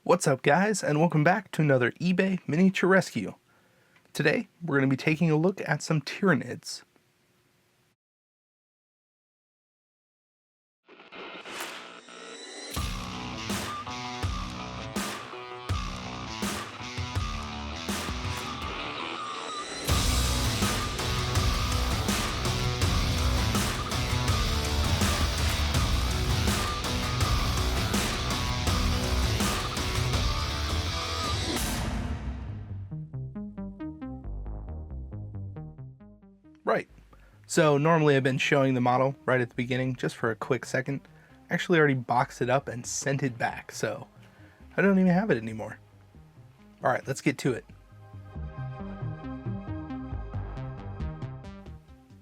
What's up guys, and welcome back to another eBay miniature rescue. Today we're going to be taking a look at some Tyranids. Right, so normally I've been showing the model right at the beginning just for a quick second. I actually already boxed it up and sent it back, so I don't even have it anymore. Alright, let's get to it.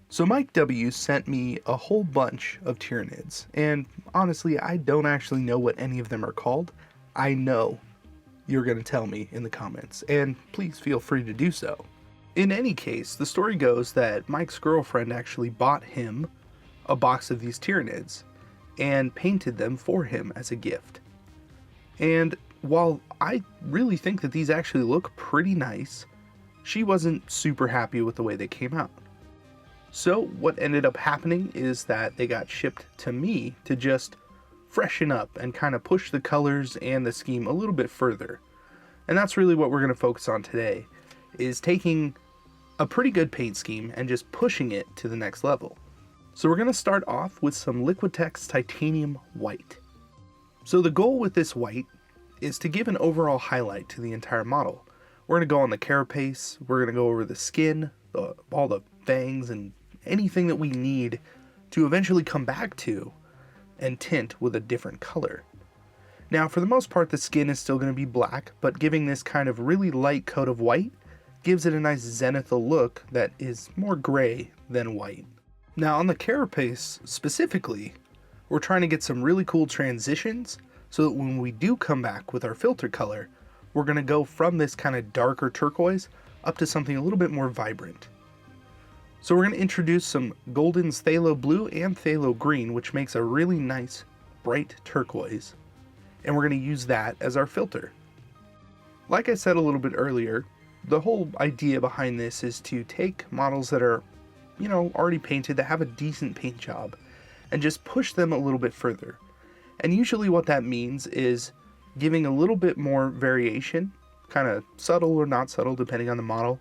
So Mike W sent me a whole bunch of Tyranids, and honestly I don't actually know what any of them are called. I know you're going to tell me in the comments, and please feel free to do so. In any case, the story goes that Mike's girlfriend actually bought him a box of these Tyranids and painted them for him as a gift. And while I really think that these actually look pretty nice, she wasn't super happy with the way they came out. So what ended up happening is that they got shipped to me to just freshen up and kind of push the colors and the scheme a little bit further. And that's really what we're going to focus on today, is taking a pretty good paint scheme and just pushing it to the next level. So we're going to start off with some Liquitex Titanium White. So the goal with this white is to give an overall highlight to the entire model. We're going to go on the carapace, we're going to go over the skin, all the fangs, and anything that we need to eventually come back to and tint with a different color. Now for the most part the skin is still going to be black, but giving this kind of really light coat of white gives it a nice zenithal look that is more gray than white. Now on the carapace specifically, we're trying to get some really cool transitions so that when we do come back with our filter color, we're going to go from this kind of darker turquoise up to something a little bit more vibrant. So we're going to introduce some Golden's Phthalo Blue and Phthalo Green, which makes a really nice bright turquoise, and we're going to use that as our filter. Like I said a little bit earlier, the whole idea behind this is to take models that are, already painted, that have a decent paint job, and just push them a little bit further. And usually what that means is giving a little bit more variation, kind of subtle or not subtle depending on the model,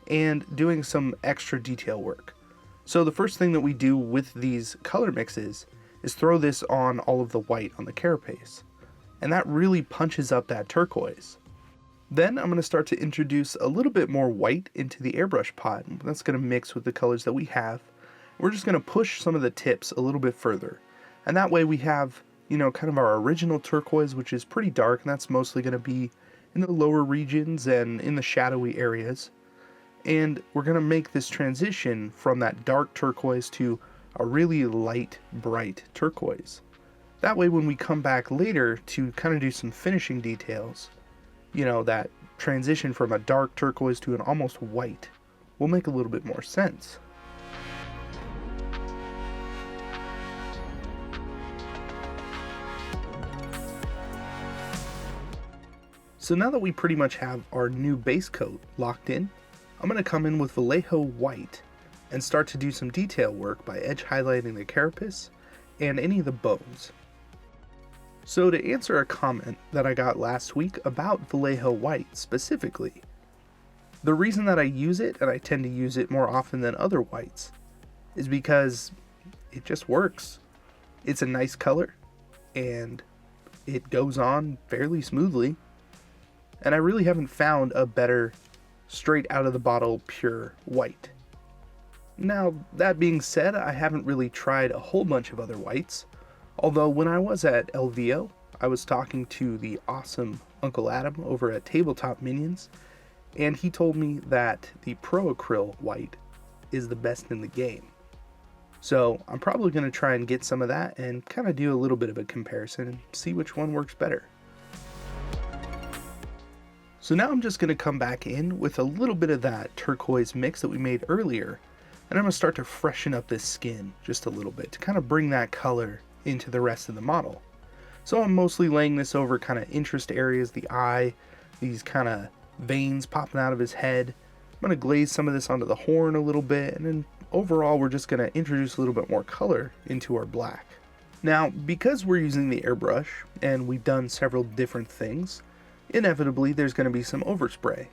and doing some extra detail work. So the first thing that we do with these color mixes is throw this on all of the white on the carapace, and that really punches up that turquoise. Then I'm going to start to introduce a little bit more white into the airbrush pot. That's going to mix with the colors that we have. We're just going to push some of the tips a little bit further. And that way we have, kind of our original turquoise, which is pretty dark, and that's mostly going to be in the lower regions and in the shadowy areas. And we're going to make this transition from that dark turquoise to a really light, bright turquoise. That way when we come back later to kind of do some finishing details, that transition from a dark turquoise to an almost white will make a little bit more sense. So now that we pretty much have our new base coat locked in, I'm going to come in with Vallejo White and start to do some detail work by edge highlighting the carapace and any of the bones. So to answer a comment that I got last week about Vallejo White specifically, the reason that I use it, and I tend to use it more often than other whites, is because it just works. It's a nice color, and it goes on fairly smoothly, and I really haven't found a better straight out of the bottle pure white. Now that being said, I haven't really tried a whole bunch of other whites. Although when I was at LVO, I was talking to the awesome Uncle Adam over at Tabletop Minions, and he told me that the Pro Acryl White is the best in the game. So I'm probably going to try and get some of that and kind of do a little bit of a comparison and see which one works better. So now I'm just going to come back in with a little bit of that turquoise mix that we made earlier, and I'm going to start to freshen up this skin just a little bit to kind of bring that color into the rest of the model. So I'm mostly laying this over kind of interest areas, the eye, these kind of veins popping out of his head. I'm going to glaze some of this onto the horn a little bit, and then overall we're just going to introduce a little bit more color into our black. Now, because we're using the airbrush and we've done several different things, inevitably there's going to be some overspray.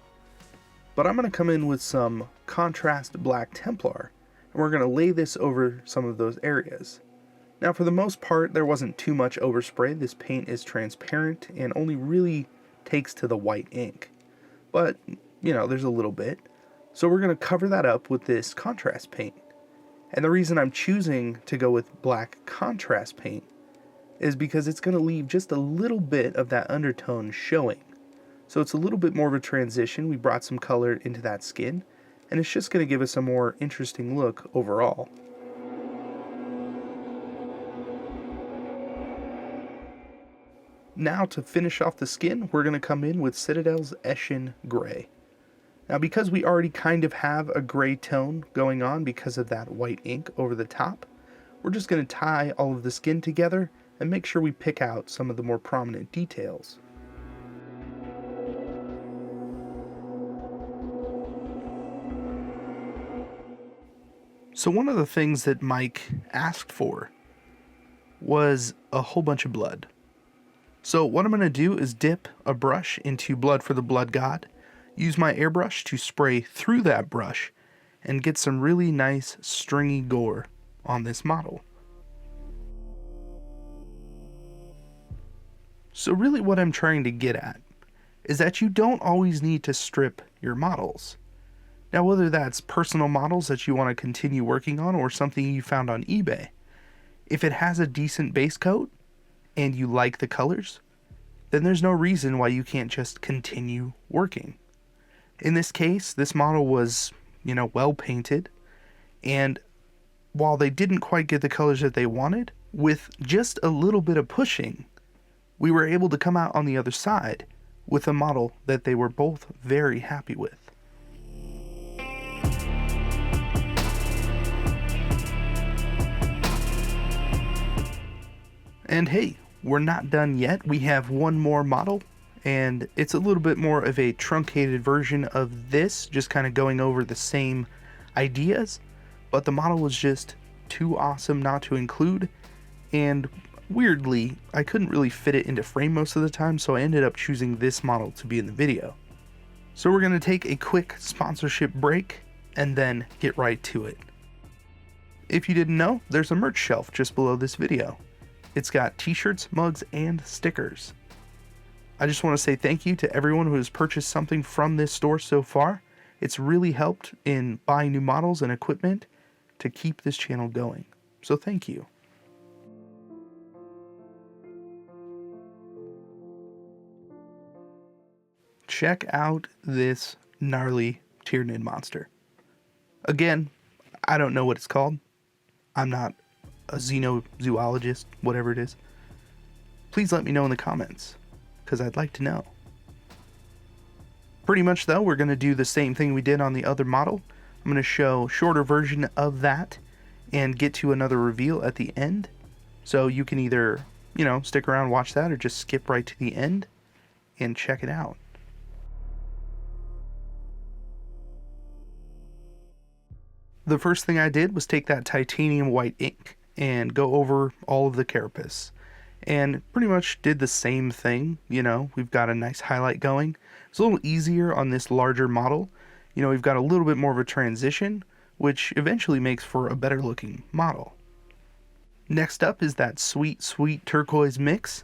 But I'm going to come in with some contrast black Templar, and we're going to lay this over some of those areas. Now, for the most part, there wasn't too much overspray. This paint is transparent and only really takes to the white ink. But, you know, there's a little bit. So we're going to cover that up with this contrast paint. And the reason I'm choosing to go with black contrast paint is because it's going to leave just a little bit of that undertone showing. So it's a little bit more of a transition. We brought some color into that skin, and it's just going to give us a more interesting look overall. Now to finish off the skin, we're going to come in with Citadel's Eshin Gray. Now because we already kind of have a gray tone going on because of that white ink over the top, we're just going to tie all of the skin together and make sure we pick out some of the more prominent details. So one of the things that Mike asked for was a whole bunch of blood. So what I'm going to do is dip a brush into Blood for the Blood God, use my airbrush to spray through that brush, and get some really nice stringy gore on this model. So really what I'm trying to get at is that you don't always need to strip your models. Now whether that's personal models that you want to continue working on or something you found on eBay, if it has a decent base coat and you like the colors, then there's no reason why you can't just continue working. In this case, this model was, well painted, and while they didn't quite get the colors that they wanted, with just a little bit of pushing, we were able to come out on the other side with a model that they were both very happy with. And hey, we're not done yet. We have one more model, and it's a little bit more of a truncated version of this, just kind of going over the same ideas, but the model was just too awesome not to include, and weirdly, I couldn't really fit it into frame most of the time, so I ended up choosing this model to be in the video. So we're going to take a quick sponsorship break, and then get right to it. If you didn't know, there's a merch shelf just below this video. It's got t-shirts, mugs, and stickers. I just want to say thank you to everyone who has purchased something from this store so far. It's really helped in buying new models and equipment to keep this channel going. So thank you. Check out this gnarly Tyranid monster. Again, I don't know what it's called. I'm not a xenozoologist, whatever it is. Please let me know in the comments, because I'd like to know. Pretty much though, we're going to do the same thing we did on the other model. I'm going to show a shorter version of that and get to another reveal at the end. So you can either, stick around, watch that, or just skip right to the end and check it out. The first thing I did was take that titanium white ink and go over all of the carapace, and pretty much did the same thing. We've got a nice highlight going. It's a little easier on this larger model. We've got a little bit more of a transition, which eventually makes for a better looking model. Next up is that sweet turquoise mix,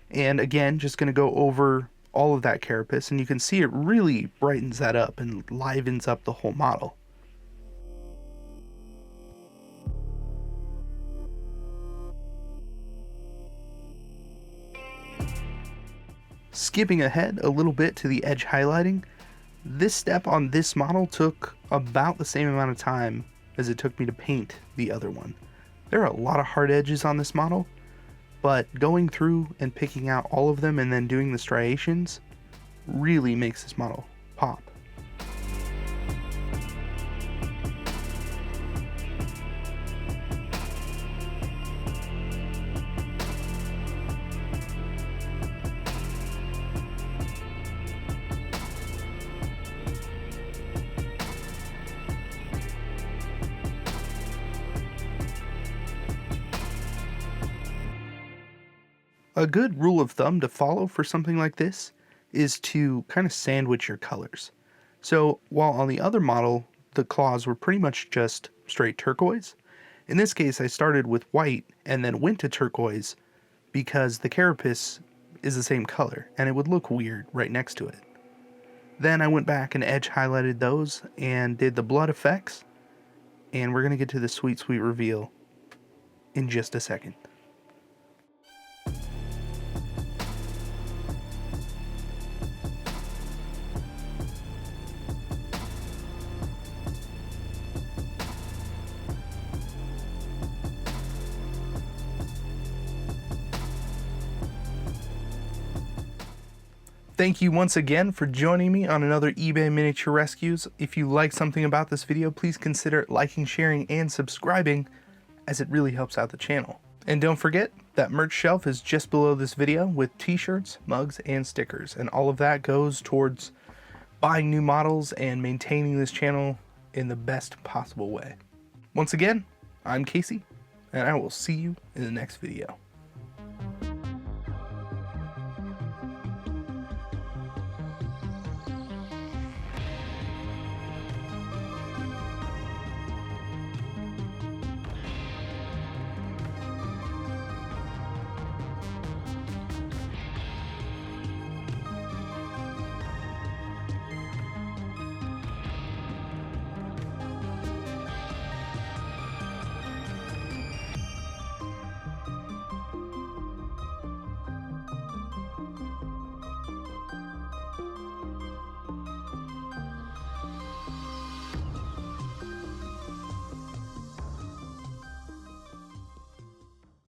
and again, just going to go over all of that carapace, and you can see it really brightens that up and livens up the whole model. Skipping ahead a little bit to the edge highlighting, this step on this model took about the same amount of time as it took me to paint the other one. There are a lot of hard edges on this model, but going through and picking out all of them and then doing the striations really makes this model pop. A good rule of thumb to follow for something like this is to kind of sandwich your colors. So while on the other model, the claws were pretty much just straight turquoise, in this case I started with white and then went to turquoise because the carapace is the same color and it would look weird right next to it. Then I went back and edge highlighted those and did the blood effects, and we're going to get to the sweet, sweet reveal in just a second. Thank you once again for joining me on another eBay Miniature Rescues. If you like something about this video, please consider liking, sharing, and subscribing, as it really helps out the channel. And don't forget, that merch shelf is just below this video with t-shirts, mugs, and stickers. And all of that goes towards buying new models and maintaining this channel in the best possible way. Once again, I'm Casey, and I will see you in the next video.